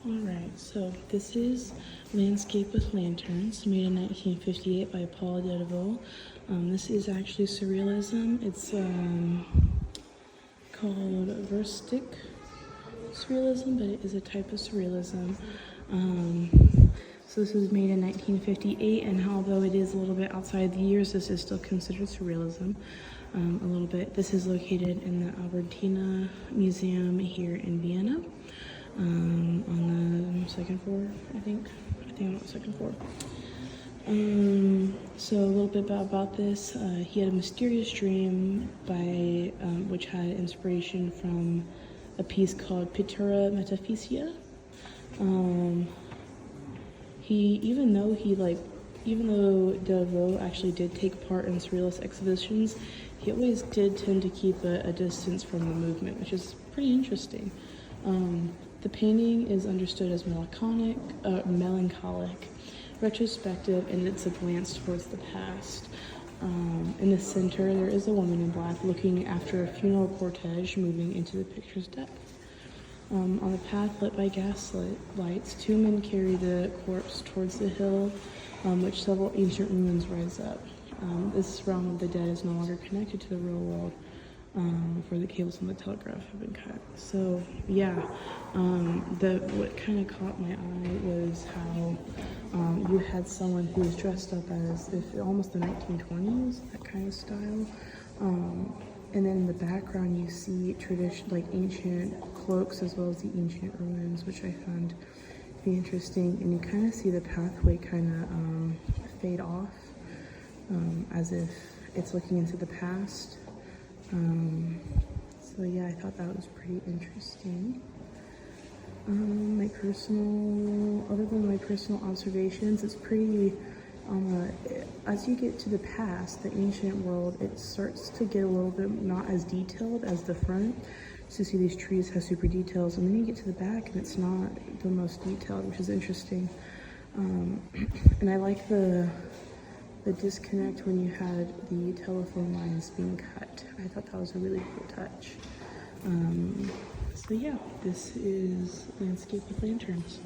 Alright, so this is Landscape with Lanterns, made in 1958 by Paul Delaveau. This is actually surrealism. It's called Verstick surrealism, but it is a type of surrealism. So this was made in 1958, and although it is a little bit outside the years, this is still considered surrealism. A little bit. This is located in the Albertina Museum here in Vienna. On the second floor, I think I'm on the second floor. So a little bit about this. He had a mysterious dream which had inspiration from a piece called Pittura Metaphysia. Even though Delaveau actually did take part in surrealist exhibitions, he always did tend to keep a distance from the movement, which is pretty interesting. The painting is understood as melancholic, retrospective, and it's a glance towards the past. In the center, there is a woman in black looking after a funeral cortege moving into the picture's depth. On the path lit by gas lights, two men carry the corpse towards the hill, which several ancient ruins rise up. This realm of the dead is no longer connected to the real world, for the cables on the telegraph have been cut. So yeah, what kind of caught my eye was how you had someone who was dressed up as if almost the 1920s, that kind of style. And then in the background you see ancient cloaks as well as the ancient ruins, which I found to be interesting. And you kind of see the pathway kind of fade off, as if it's looking into the past. So yeah, I thought that was pretty interesting. Other than my personal observations, it's pretty, as you get to the past, the ancient world, it starts to get a little bit not as detailed as the front. So you see these trees have super details, and then you get to the back and it's not the most detailed, which is interesting. And I like the disconnect when you had the telephone lines being cut. I thought that was a really cool touch. So yeah, this is Landscape with Lanterns.